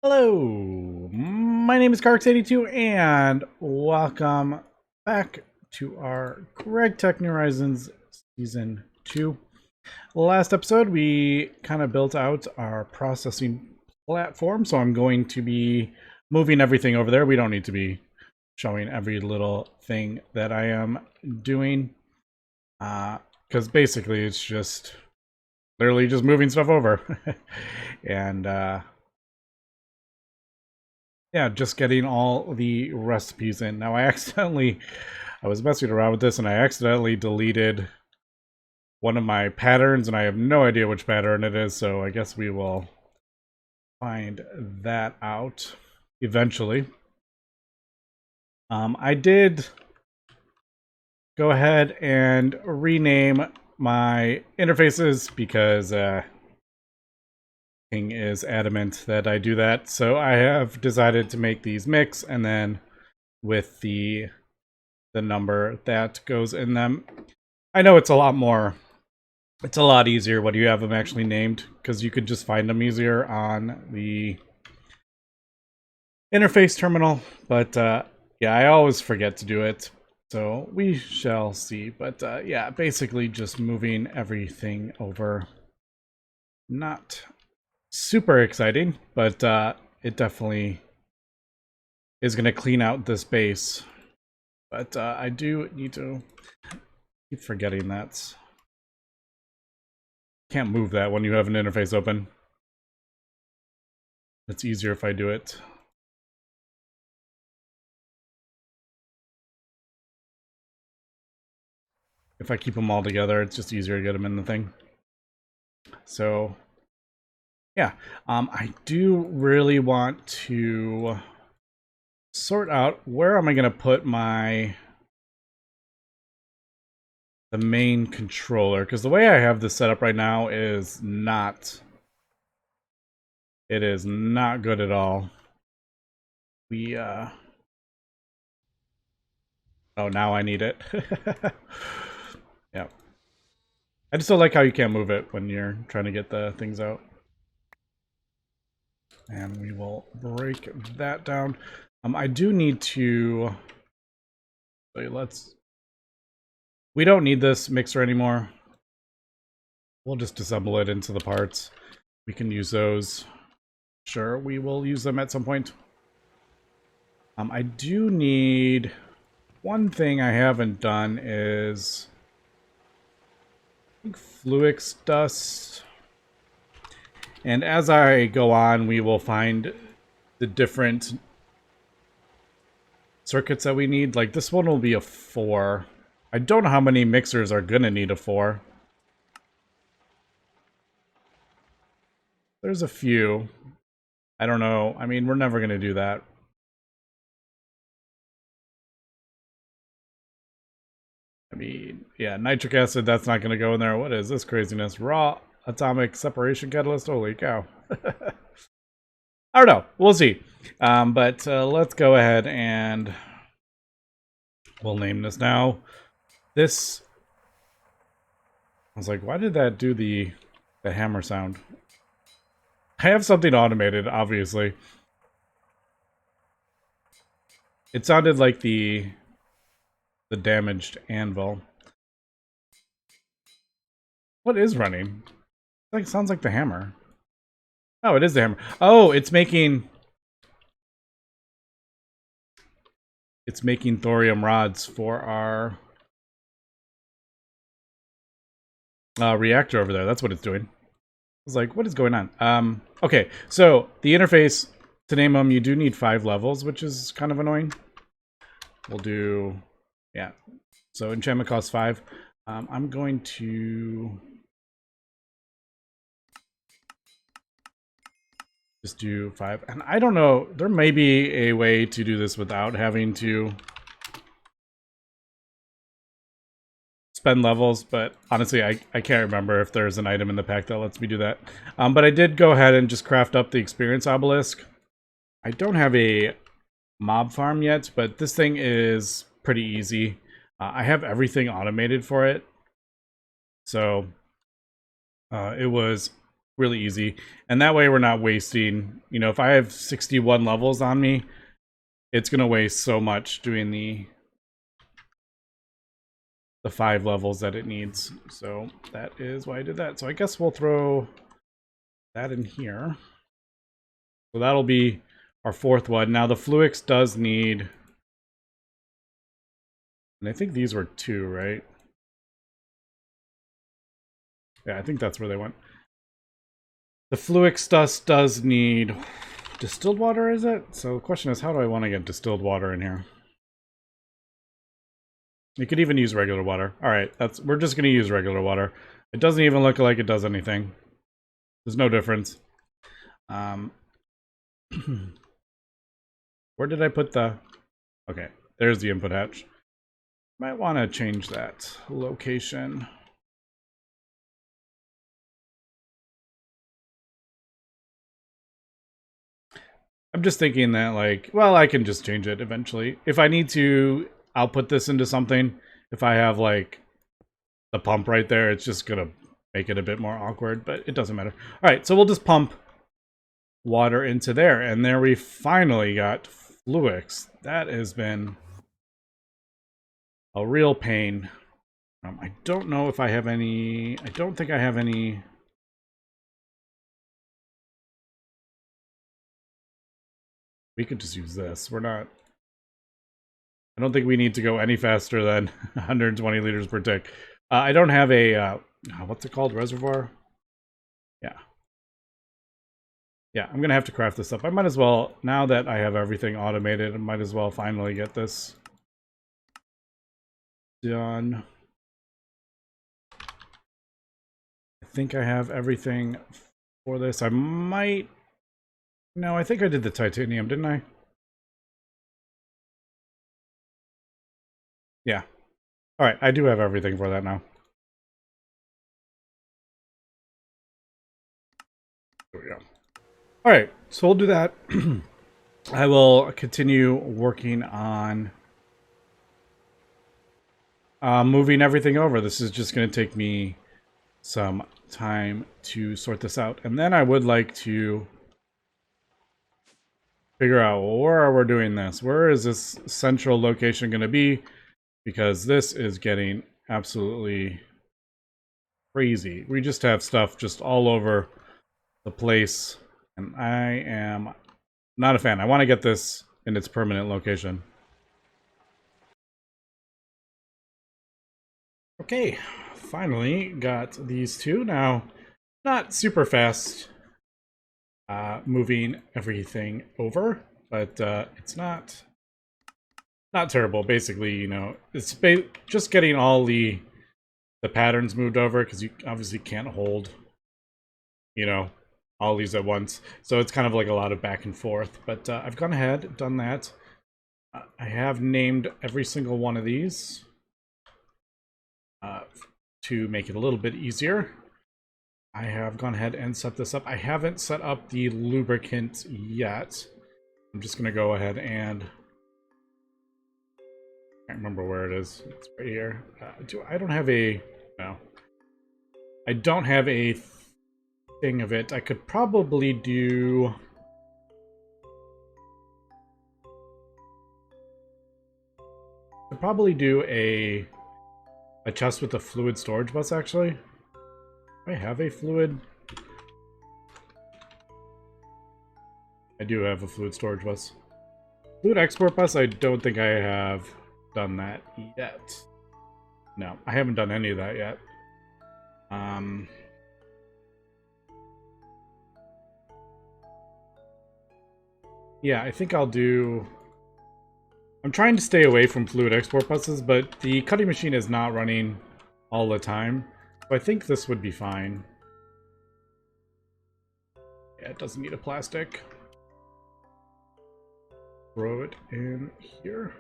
Hello, my name is Carx82 and welcome back to our GregTech New Horizons Season 2. Last episode we kind of built out our processing platform, so I'm going to be moving everything over there. We don't need to be showing every little thing that I am doing because basically it's just literally just moving stuff over. And yeah, just getting all the recipes in. Now I was messing around with this and I accidentally deleted one of my patterns and I have no idea which pattern it is, so I guess we will find that out eventually. I did go ahead and rename my interfaces because is adamant that I do that, so I have decided to make these mix and then with the number that goes in them. I know it's a lot easier when you have them actually named because you could just find them easier on the interface terminal, but yeah, I always forget to do it, so we shall see. But yeah, basically just moving everything over. Not super exciting, but it definitely is going to clean out this base. But I do need to keep forgetting that. Can't move that when you have an interface open. It's easier if I do it. If I keep them all together, it's just easier to get them in the thing. So yeah, I do really want to sort out where am I going to put the main controller, because the way I have this set up right now is not good at all. We oh, now I need it. Yeah, I just don't like how you can't move it when you're trying to get the things out. And we will break that down. I do need to... We don't need this mixer anymore. We'll just disassemble it into the parts. We can use those. Sure, we will use them at some point. I do need... One thing I haven't done is... I think Fluix dust. And as I go on, we will find the different circuits that we need. Like this one will be a 4. I don't know how many mixers are gonna need a 4. There's a few. I don't know. I mean, we're never gonna do that. I mean, yeah, nitric acid, that's not gonna go in there. What is this craziness? Raw atomic separation catalyst? Holy cow. I don't know. We'll see. But let's go ahead and we'll name this now. This... I was like, why did that do the hammer sound? I have something automated, obviously. It sounded like the damaged anvil. What is running? It sounds like the hammer. Oh, it is the hammer. Oh, it's making thorium rods for our reactor over there. That's what it's doing. I was like, what is going on? Okay, so the interface, to name them, you do need 5 levels, which is kind of annoying. We'll do, yeah. So enchantment costs 5. I'm going to just do 5. And I don't know, there may be a way to do this without having to spend levels, but honestly, I can't remember if there's an item in the pack that lets me do that. But I did go ahead and just craft up the experience obelisk. I don't have a mob farm yet, but this thing is pretty easy. I have everything automated for it. So it was really easy. And that way we're not wasting, you know, if I have 61 levels on me, it's going to waste so much doing the 5 levels that it needs. So that is why I did that. So I guess we'll throw that in here. So that'll be our 4th one. Now the Fluix does need, and I think these were 2, right? Yeah, I think that's where they went. The Fluix dust does need distilled water, is it? So the question is, how do I want to get distilled water in here? You could even use regular water. All right, we're just going to use regular water. It doesn't even look like it does anything. There's no difference. Where did I put the... Okay, there's the input hatch. Might want to change that location. I'm just thinking that, like, well, I can just change it eventually. If I need to, I'll put this into something. If I have, like, the pump right there, it's just going to make it a bit more awkward, but it doesn't matter. All right, so we'll just pump water into there, and there we finally got Fluix. That has been a real pain. I don't know if I have any... I don't think I have any... We could just use this. We're not... I don't think we need to go any faster than 120 liters per tick. I don't have a... what's it called? Reservoir? Yeah. Yeah, I'm going to have to craft this up. I might as well, now that I have everything automated, I might as well finally get this done. I think I have everything for this. I might... No, I think I did the titanium, didn't I? Yeah. All right, I do have everything for that now. There we go. All right, so we'll do that. I will continue working on moving everything over. This is just going to take me some time to sort this out. And then I would like to figure out, well, where are we doing this? Where is this central location going to be? Because this is getting absolutely crazy. We just have stuff just all over the place. And I am not a fan. I want to get this in its permanent location. Okay, finally got these two. Now, not super fast moving everything over, but it's not terrible. Basically, you know, it's just getting all the patterns moved over, because you obviously can't hold, you know, all these at once. So it's kind of like a lot of back and forth. But I've gone ahead, done that. I have named every single one of these to make it a little bit easier. I have gone ahead and set this up. I haven't set up the lubricant yet. I'm just going to go ahead and... I can't remember where it is. It's right here. I don't have a... No. I don't have a thing of it. I could probably do... a chest with a fluid storage bus, actually. Do I have a fluid? I do have a fluid storage bus. Fluid export bus, I don't think I have done that yet. No, I haven't done any of that yet. Yeah, I think I'll do... I'm trying to stay away from fluid export buses, but the cutting machine is not running all the time. So I think this would be fine. Yeah, it doesn't need a plastic. Throw it in here.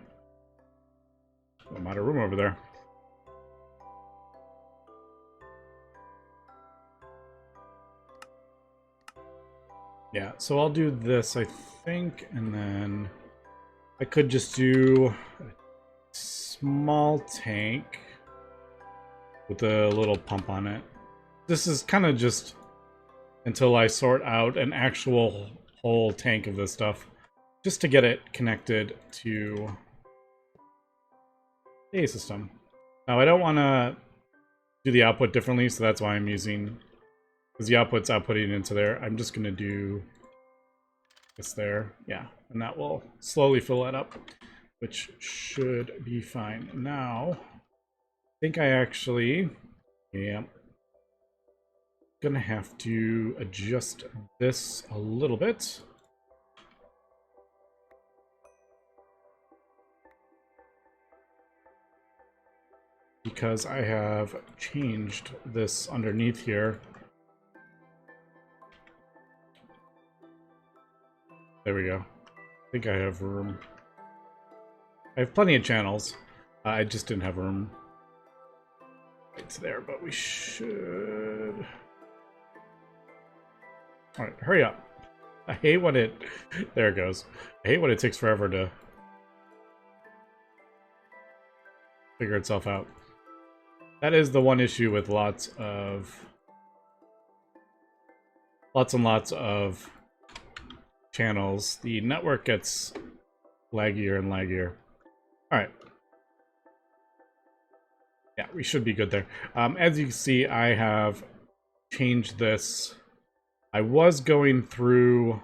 I'm out of room over there. Yeah, so I'll do this, I think, and then I could just do a small tank with a little pump on it. This is kind of just until I sort out an actual whole tank of this stuff, just to get it connected to the A system. Now I don't want to do the output differently, so that's why I'm using, because the output's outputting into there. I'm just going to do this there, yeah, and that will slowly fill that up, which should be fine. Now, I think I actually, yeah, gonna have to adjust this a little bit. Because I have changed this underneath here. There we go. I think I have room. I have plenty of channels. I just didn't have room. It's there, but we should... Alright, hurry up. I hate when it... There it goes. I hate when it takes forever to figure itself out. That is the one issue with lots and lots of channels. The network gets laggier and laggier. Alright. Yeah, we should be good there. As you can see, I have changed this. I was going through...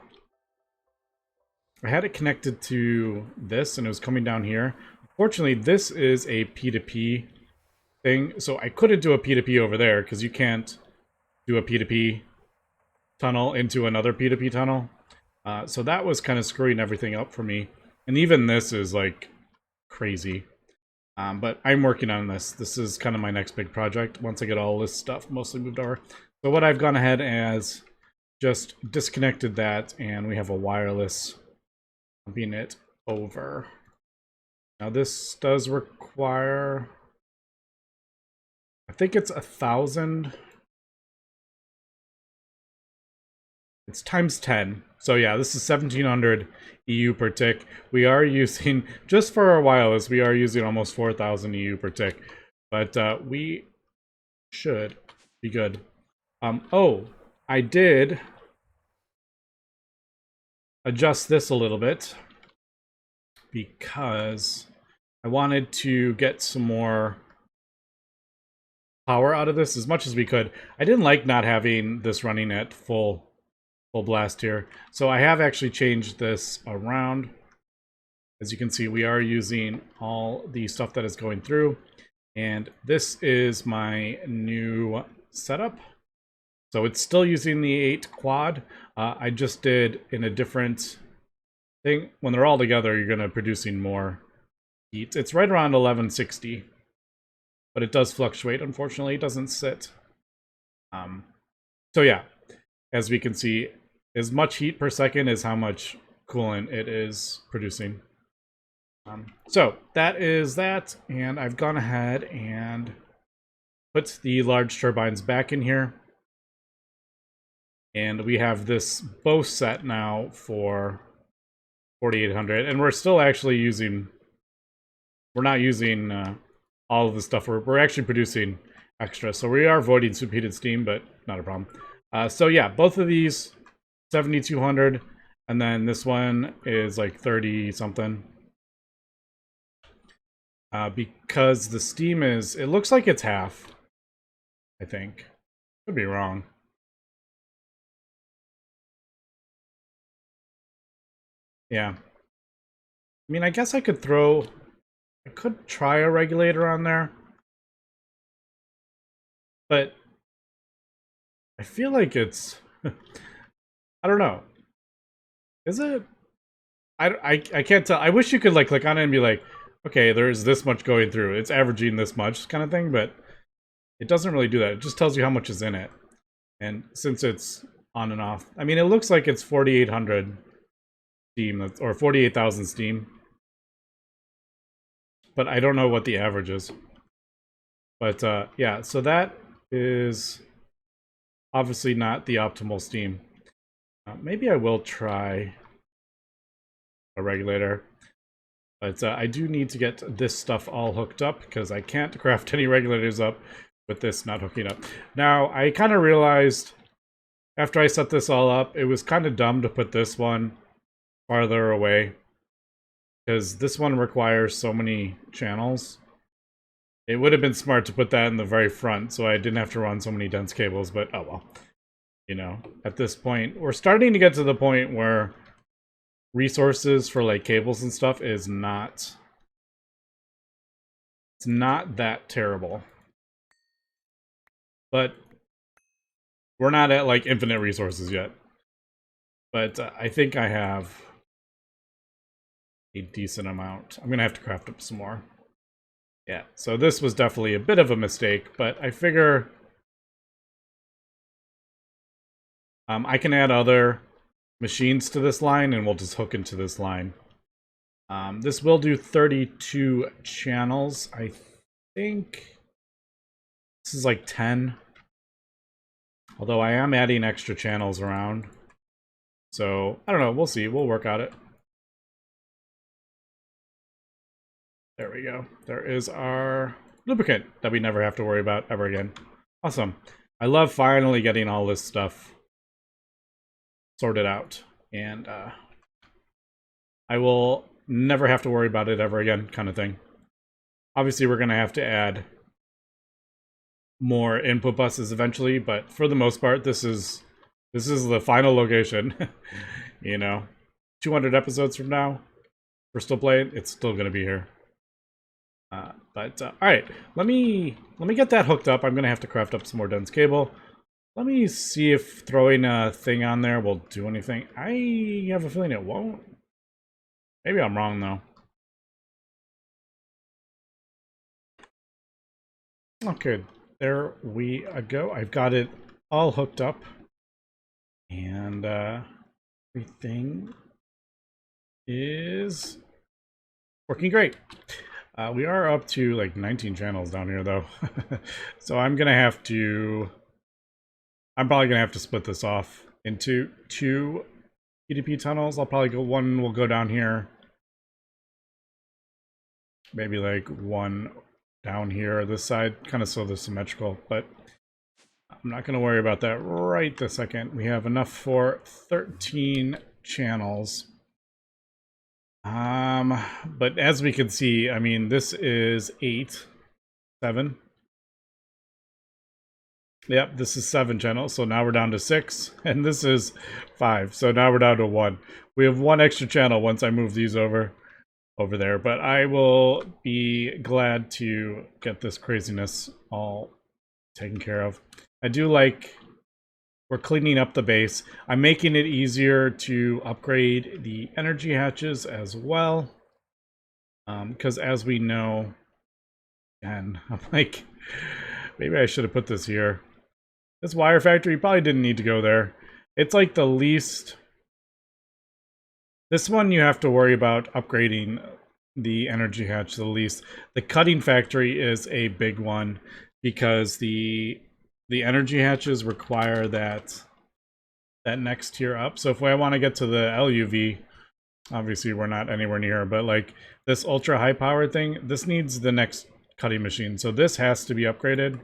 I had it connected to this, and it was coming down here. Fortunately, this is a P2P thing, so I couldn't do a P2P over there, because you can't do a P2P tunnel into another P2P tunnel. So that was kind of screwing everything up for me. And even this is, like, crazy. But I'm working on this. This is kind of my next big project, once I get all this stuff mostly moved over. So what I've gone ahead as just disconnected that, and we have a wireless pumping it over. Now this does require... I think it's 1,000. It's times 10. So yeah, this is 1,700 EU per tick. We are using, just for our wireless, we are using almost 4,000 EU per tick. But we should be good. Oh, I did adjust this a little bit because I wanted to get some more power out of this as much as we could. I didn't like not having this running at full blast here. So I have actually changed this around. As you can see, we are using all the stuff that is going through. And this is my new setup. So it's still using the 8 quad. I just did in a different thing. When they're all together, you're going to producing more heat. It's right around 1160. But it does fluctuate, unfortunately. It doesn't sit. So yeah, as we can see, as much heat per second is how much coolant it is producing. So that is that, and I've gone ahead and put the large turbines back in here. And we have this both set now for 4,800, and we're still actually using... We're not using... all of the stuff. We're actually producing extra. So we are voiding superheated steam, but not a problem. So yeah, both of these, 7,200, and then this one is like 30 something. Because the steam is, it looks like it's half, I think. Could be wrong. Yeah. I mean, I guess I could try a regulator on there, but I feel like it's, I don't know. Is it? I can't tell. I wish you could like click on it and be like, okay, there's this much going through. It's averaging this much kind of thing, but it doesn't really do that. It just tells you how much is in it. And since it's on and off, I mean, it looks like it's 4,800 steam, or 48,000 steam. But I don't know what the average is. But yeah, so that is obviously not the optimal steam. Maybe I will try a regulator. But I do need to get this stuff all hooked up, because I can't craft any regulators up with this not hooking up. Now, I kind of realized after I set this all up, it was kind of dumb to put this one farther away, because this one requires so many channels. It would have been smart to put that in the very front so I didn't have to run so many dense cables, but oh well. You know, at this point, we're starting to get to the point where resources for like cables and stuff is not... It's not that terrible. But we're not at like infinite resources yet. But I think I have a decent amount. I'm gonna have to craft up some more. Yeah, so this was definitely a bit of a mistake, but I figure I can add other machines to this line and we'll just hook into this line. This will do 32 channels. I think this is like 10. Although I am adding extra channels around. So, I don't know, we'll see. We'll work out it. There we go. There is our lubricant that we never have to worry about ever again. Awesome. I love finally getting all this stuff sorted out. And I will never have to worry about it ever again, kind of thing. Obviously, we're going to have to add more input buses eventually, but for the most part, this is the final location. You know, 200 episodes from now, we're still playing. It's still going to be here. All right, let me get that hooked up. I'm going to have to craft up some more dense cable. Let me see if throwing a thing on there will do anything. I have a feeling it won't. Maybe I'm wrong, though. Okay, there we go. I've got it all hooked up. And everything is working great. We are up to like 19 channels down here, though. So I'm probably going to have to split this off into 2 PDP tunnels. I'll probably go, one will go down here. Maybe like one down here, this side, kind of so they're symmetrical, but I'm not going to worry about that right this second. We have enough for 13 channels. But as we can see, I mean, this is 8, 7. Yep, this is 7 channels, so now we're down to 6, and this is 5, so now we're down to 1. We have 1 extra channel once I move these over there, but I will be glad to get this craziness all taken care of. I do like we're cleaning up the base. I'm making it easier to upgrade the energy hatches as well. Because as we know, and I'm like, maybe I should have put this here. This wire factory probably didn't need to go there. It's like the least... This one you have to worry about upgrading the energy hatch the least. The cutting factory is a big one because the energy hatches require that next tier up. So if I want to get to the LUV, obviously we're not anywhere near, but like this ultra high power thing, this needs the next cutting machine. So this has to be upgraded.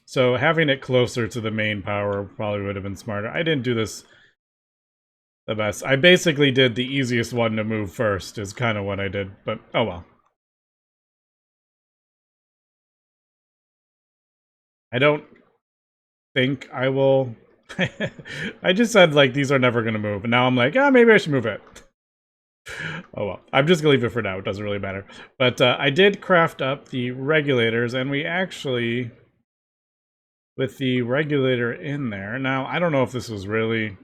So having it closer to the main power probably would have been smarter. I didn't do this the best. I basically did the easiest one to move first is kind of what I did, but oh well. I don't think I will... I just said, like, these are never going to move, and now I'm like, maybe I should move it. Oh well, I'm just going to leave it for now. It doesn't really matter. But I did craft up the regulators, and we actually, with the regulator in there, now, I don't know if this was really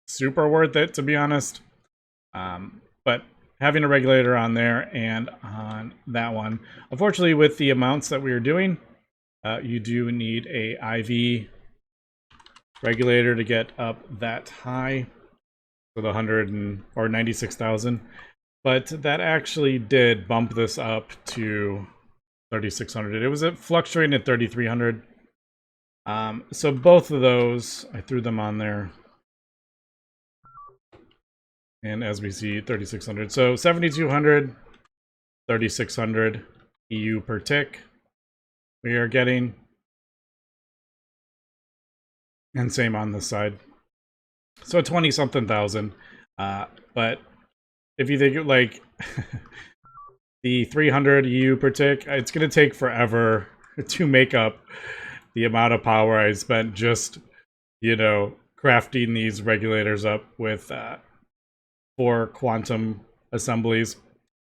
super worth it, to be honest. But having a regulator on there and on that one, unfortunately, with the amounts that we were doing, you do need a IV regulator to get up that high for the 96,000. But that actually did bump this up to 3,600. It was fluctuating at 3,300. So both of those, I threw them on there. And as we see, 3,600. So 7,200, 3,600 EU per tick we are getting. And same on this side. So 20 something thousand. But if you think like the 300 EU per tick, it's going to take forever to make up the amount of power I spent just, you know, crafting these regulators up with 4 quantum assemblies.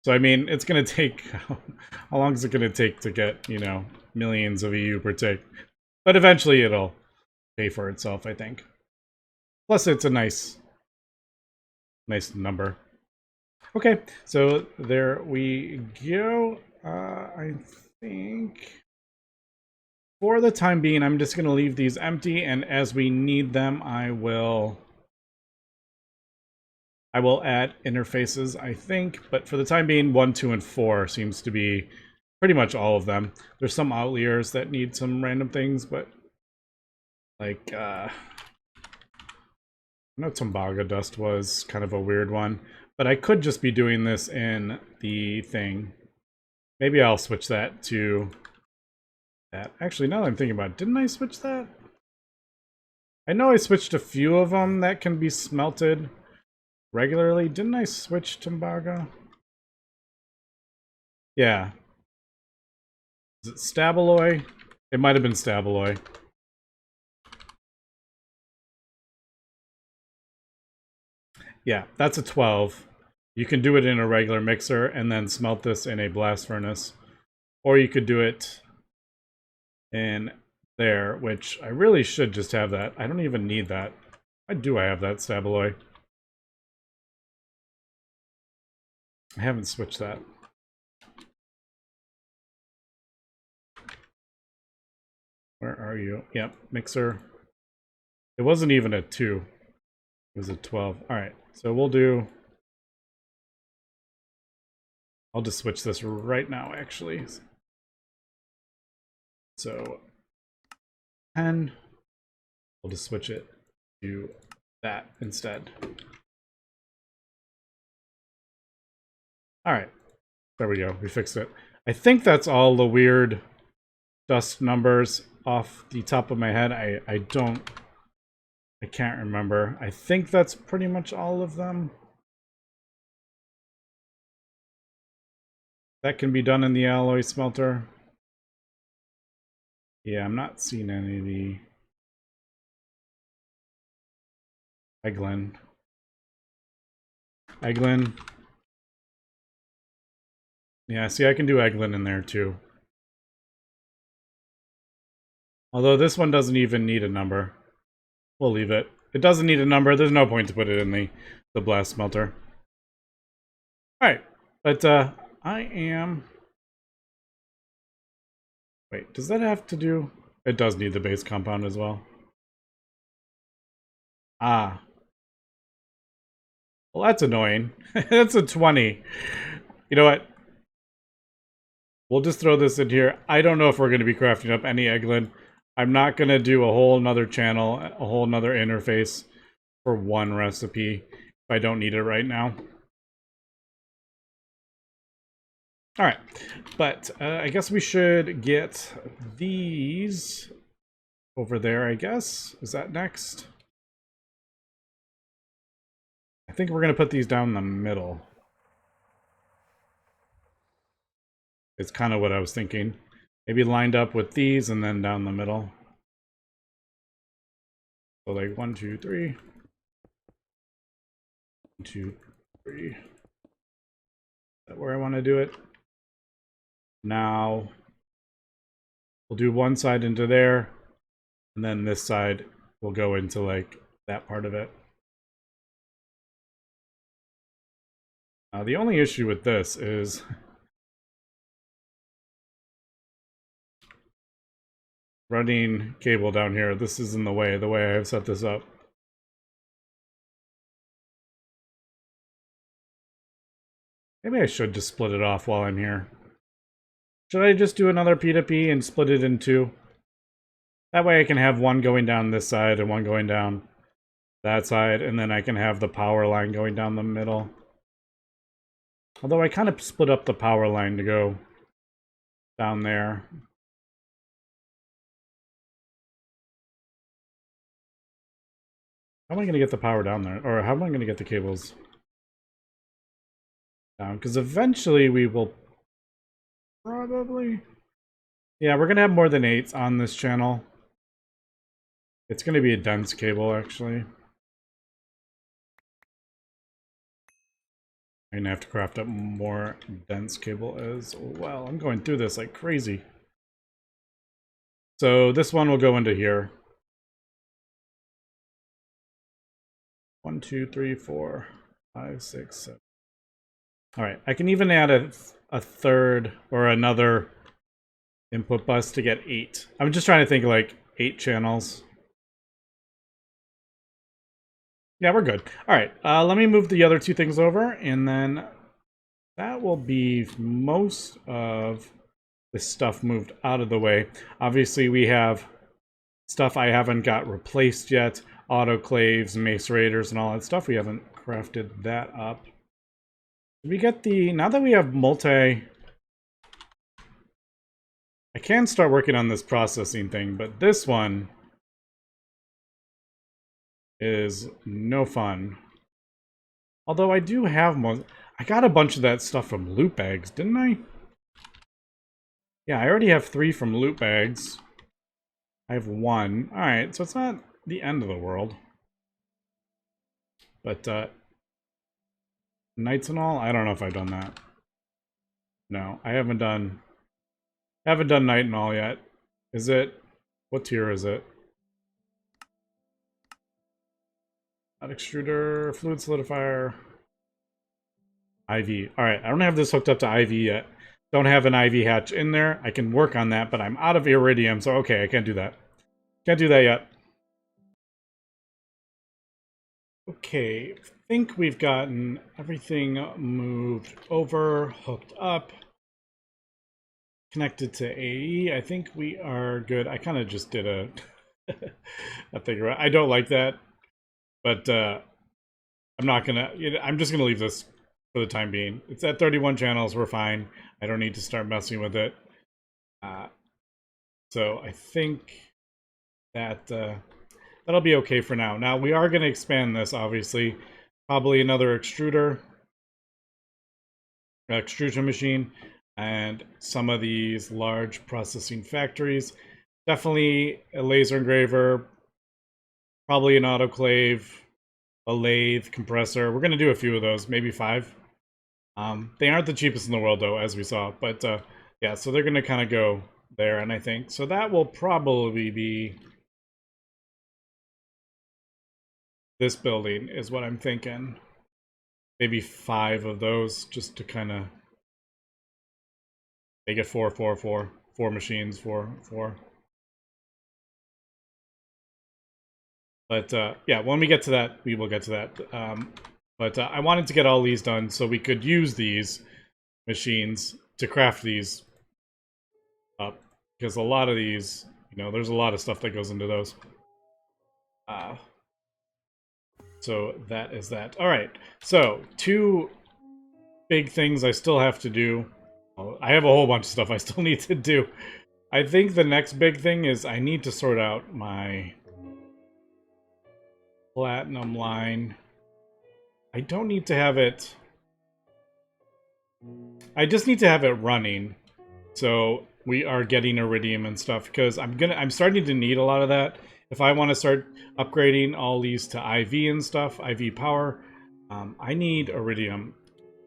So, I mean, it's going to take, how long is it going to take to get, you know, millions of EU per tick? But eventually it'll pay for itself, I think. Plus, it's a nice number. Okay, so there we go. I think for the time being, I'm just going to leave these empty, and as we need them, I will add interfaces, I think. But for the time being, 1, 2, and 4 seems to be pretty much all of them. There's some outliers that need some random things, but like, I know Tumbaga Dust was kind of a weird one, but I could just be doing this in the thing. Maybe I'll switch that to that. Actually, now that I'm thinking about it, didn't I switch that? I know I switched a few of them that can be smelted regularly. Didn't I switch Tumbaga? Yeah. Is it Stabaloy? It might have been Stabaloy. Yeah, that's a 12. You can do it in a regular mixer and then smelt this in a blast furnace. Or you could do it in there, which I really should just have that. I don't even need that. Why do I have that Stabaloy? I haven't switched that. Where are you? Yep, mixer. It wasn't even a 2. It was a 12. Alright, so we'll do... I'll just switch this right now, actually. So, 10. We'll just switch it to that instead. Alright, there we go. We fixed it. I think that's all the weird dust numbers off the top of my head. I can't remember. I think that's pretty much all of them. That can be done in the alloy smelter. Yeah, I'm not seeing any of the Eglin. Yeah, see, I can do Eglin in there too. Although this one doesn't even need a number. We'll leave it. It doesn't need a number. There's no point to put it in the blast smelter. Alright, but I am... Wait, does that have to do... It does need the base compound as well. Ah. Well, that's annoying. That's a 20. You know what? We'll just throw this in here. I don't know if we're going to be crafting up any Eglin. I'm not going to do a whole nother channel, a whole nother interface for one recipe if I don't need it right now. Alright, but I guess we should get these over there, I guess. Is that next? I think we're going to put these down in the middle. It's kind of what I was thinking. Maybe lined up with these and then down the middle. So like 1, 2, 3. 1, 2, 3. Is that where I want to do it? Now we'll do one side into there, and then this side will go into like that part of it. Now the only issue with this is running cable down here. This is in the way I have set this up. Maybe I should just split it off while I'm here. Should I just do another P2P and split it in 2? That way I can have one going down this side and one going down that side, and then I can have the power line going down the middle. Although I kind of split up the power line to go down there. How am I going to get the power down there? Or how am I going to get the cables down? Because eventually we will probably... Yeah, we're going to have more than 8s on this channel. It's going to be a dense cable, actually. I'm going to have to craft up more dense cable as well. I'm going through this like crazy. So this one will go into here. 1, 2, 3, 4, 5, 6, 7. All right, I can even add a third or another input bus to get 8. I'm just trying to think like 8 channels. Yeah, we're good. All right, let me move the other 2 things over, and then that will be most of the stuff moved out of the way. Obviously, we have stuff I haven't got replaced yet. Autoclaves, macerators, and all that stuff. We haven't crafted that up. We get the... Now that we have multi... I can start working on this processing thing, but this one is no fun. Although I do have most... I got a bunch of that stuff from loot bags, didn't I? Yeah, I already have 3 from loot bags. I have 1. Alright, so it's not the end of the world. But, Knights and all? I don't know if I've done that. No, I haven't done... Haven't done Night and all yet. Is it... What tier is it? Not extruder, fluid solidifier... IV. Alright, I don't have this hooked up to IV yet. Don't have an IV hatch in there. I can work on that, but I'm out of iridium, so okay, I can't do that. Can't do that yet. Okay, I think we've gotten everything moved over, hooked up, connected to AE. I think we are good. I kind of just did a, a thing. I don't like that, but I'm not gonna. I'm just gonna leave this for the time being. It's at 31 channels. We're fine. I don't need to start messing with it. So I think that that'll be okay for now. Now we are going to expand this, obviously. Probably another extrusion machine, and some of these large processing factories. Definitely a laser engraver, probably an autoclave, a lathe, compressor. We're going to do a few of those, maybe 5. They aren't the cheapest in the world, though, as we saw. But yeah, so they're going to kind of go there, and I think so that will probably be this building, is what I'm thinking. Maybe 5 of those, just to kind of... They get 4, 4, 4. 4 machines, 4, 4. But yeah, when we get to that, we will get to that. But I wanted to get all these done so we could use these machines to craft these up. Because a lot of these, there's a lot of stuff that goes into those. So that is that. All right, so 2 big things I still have to do. I have a whole bunch of stuff I still need to do. I think the next big thing is I need to sort out my platinum line. I don't need to have it... I just need to have it running. So we are getting iridium and stuff, because I'm starting to need a lot of that. If I want to start upgrading all these to IV and stuff, IV power, I need iridium.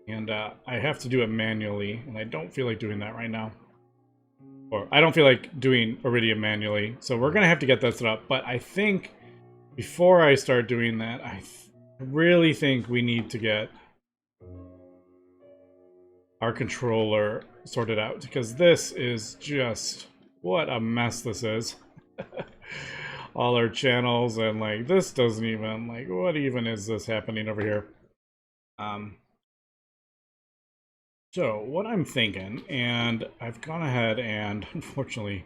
And I have to do it manually, and I don't feel like doing that right now. Or I don't feel like doing iridium manually, so we're going to have to get that set up. But I think before I start doing that, I really think we need to get our controller sorted out, because this is just... What a mess this is. All our channels, and like this doesn't even... Like, what even is this happening over here? So, what I'm thinking, and I've gone ahead and, unfortunately,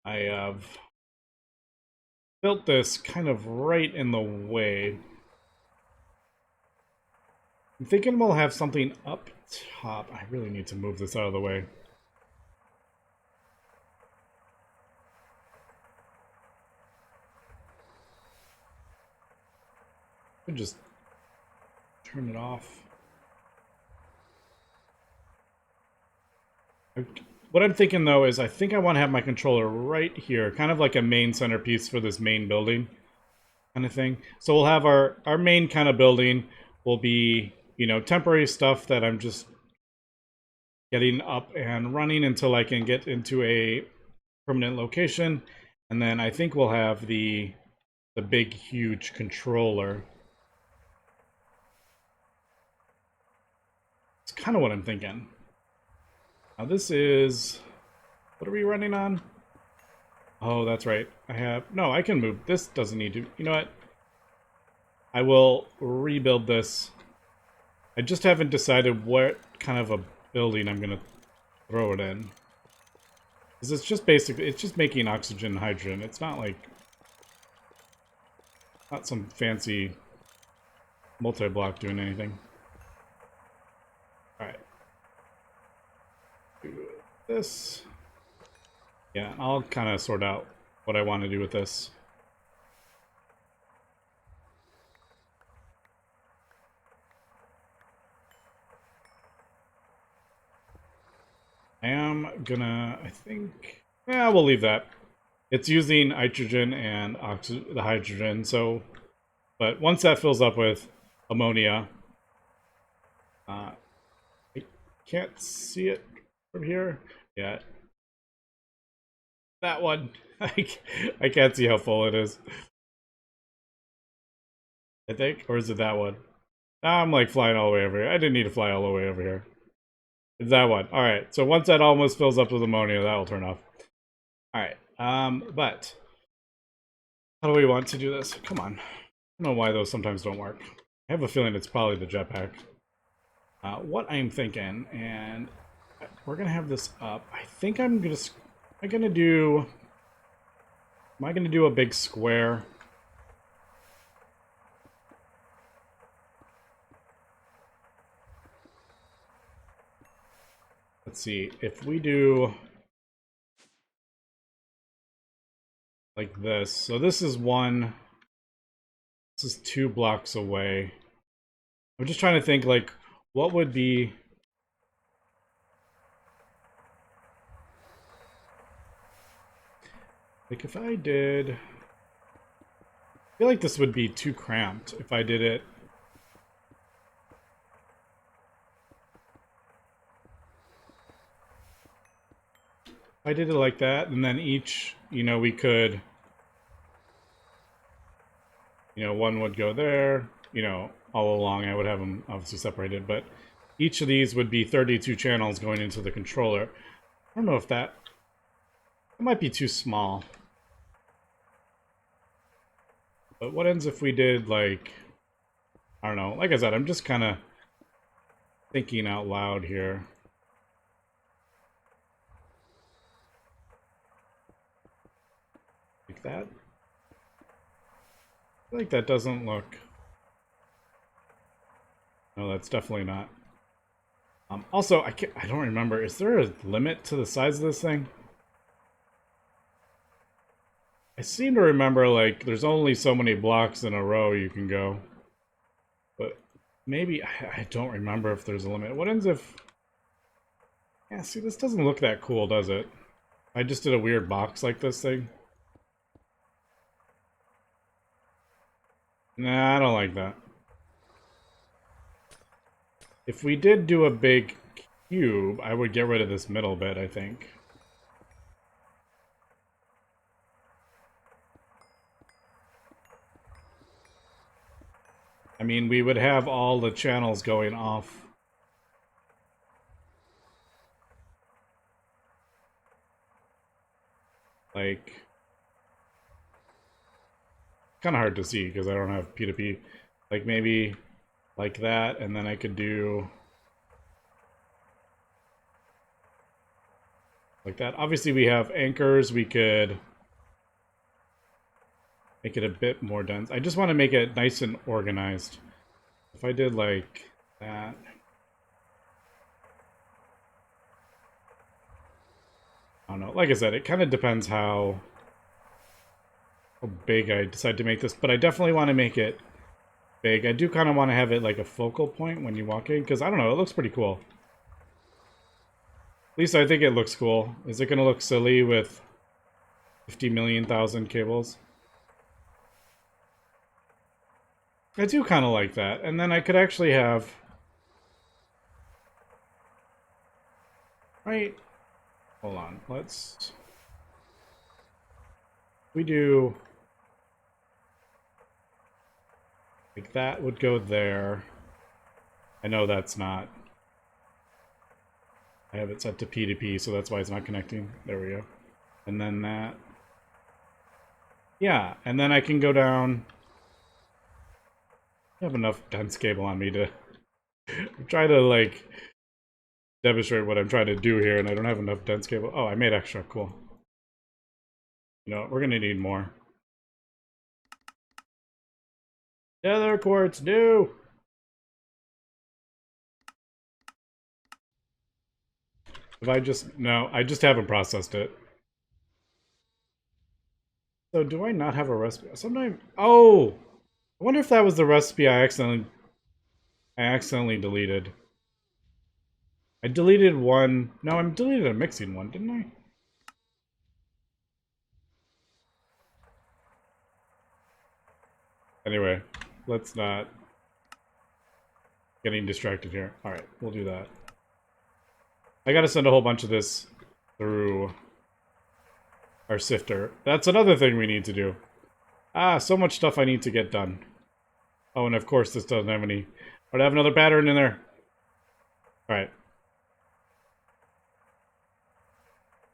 I have built this kind of right in the way. I'm thinking we'll have something up top. I really need to move this out of the way. could just turn it off. What I'm thinking though is I think I want to have my controller right here, kind of like a main centerpiece for this main building kind of thing. So we'll have our main kind of building will be, you know, temporary stuff that I'm just getting up and running until I can get into a permanent location. And then I think we'll have the big huge controller. It's kind of what I'm thinking. Now this is, what are we running on? Oh, that's right. No, I can move. This doesn't need to. You know what? I will rebuild this. I just haven't decided what kind of a building I'm going to throw it in. Because it's just basically, it's just making oxygen and hydrogen. It's not like, not some fancy multi-block doing anything. Alright. Do this. Yeah, I'll kind of sort out what I want to do with this. I am gonna, I think, yeah, we'll leave that. It's using nitrogen and the hydrogen, so, but once that fills up with ammonia, I can't see it from here yet. That one, I can't see how full it is. I think, or is it that one? I'm like flying all the way over here. I didn't need to fly all the way over here. It's that one. All right. So once that almost fills up with ammonia, that will turn off. All right. But how do we want to do this? Come on. I don't know why those sometimes don't work. I have a feeling it's probably the jetpack. What I'm thinking, and we're gonna have this up. I think I'm gonna. Am I gonna do a big square? Let's see, if we do like this. So this is this is 2 blocks away. I'm just trying to think, like, what would be... Like, if I did... I feel like this would be too cramped if I did it... If I did it like that, and then each, you know, we could... You know, one would go there, you know, all along. I would have them obviously separated, but each of these would be 32 channels going into the controller. I don't know if that might be too small. But what ends if we did, like, I don't know. Like I said, I'm just kind of thinking out loud here. Like that. I feel like that doesn't look... No, that's definitely not. Also, I don't remember. Is there a limit to the size of this thing? I seem to remember, like, there's only so many blocks in a row you can go. But maybe, I don't remember if there's a limit. What ends if... Yeah, see, this doesn't look that cool, does it? I just did a weird box like this thing. Nah, I don't like that. If we did do a big cube, I would get rid of this middle bit, I think. I mean, we would have all the channels going off. Like... Kind of hard to see because I don't have P2P. Like maybe like that, and then I could do like that. Obviously we have anchors. We could make it a bit more dense. I just want to make it nice and organized. If I did like that. I don't know. Like I said, it kind of depends how big I decide to make this, but I definitely want to make it big. I do kind of want to have it like a focal point when you walk in, because I don't know, it looks pretty cool. At least I think it looks cool. Is it going to look silly with 50 million thousand cables? I do kind of like that. And then I could actually have... Right? Hold on. Let's... We do... Like that would go there. I know that's not... I have it set to P to P, so that's why it's not connecting. There we go. And then that. Yeah, and then I can go down. I have enough dense cable on me to try to, like, demonstrate what I'm trying to do here, and I don't have enough dense cable. Oh, I made extra. Cool. You know, we're going to need more. Tether quartz, no! If I just... No, I just haven't processed it. So do I not have a recipe? Sometimes... Oh! I wonder if that was the recipe I accidentally deleted. I deleted one... No, I deleted a mixing one, didn't I? Anyway, let's not... Getting distracted here. Alright, we'll do that. I gotta send a whole bunch of this through our sifter. That's another thing we need to do. Ah, so much stuff I need to get done. Oh, and of course this doesn't have any... But I have another pattern in there. Alright.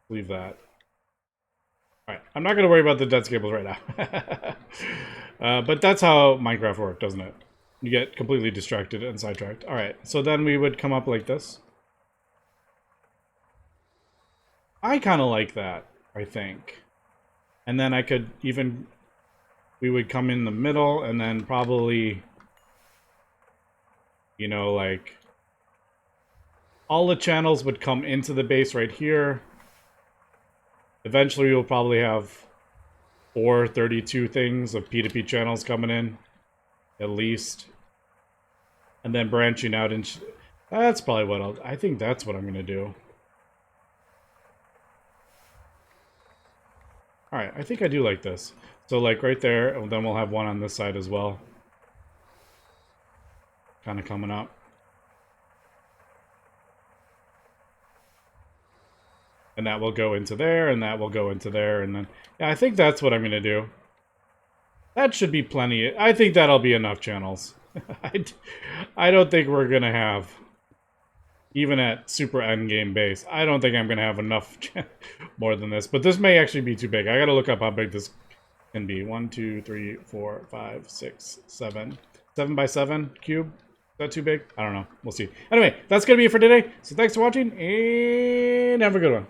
Leave that. Alright, I'm not gonna worry about the dense cables right now. But that's how Minecraft works, doesn't it? You get completely distracted and sidetracked. Alright, so then we would come up like this. I kind of like that, I think. And then I could even... We would come in the middle and then probably... You know, like... All the channels would come into the base right here. Eventually we'll probably have 432 things of P2P channels coming in. At least. And then branching out and... That's probably what I think that's what I'm going to do. Alright, I think I do like this. So, like, right there, and then we'll have one on this side as well. Kind of coming up. And that will go into there, and that will go into there, and then... Yeah, I think that's what I'm going to do. That should be plenty. I think that'll be enough channels. I don't think we're going to have... Even at super endgame base, I don't think I'm going to have enough more than this. But this may actually be too big. I got to look up how big this can be. 1, 2, 3, 4, 5, 6, 7. 7 by 7 cube? Is that too big? I don't know. We'll see. Anyway, that's going to be it for today. So thanks for watching, and have a good one.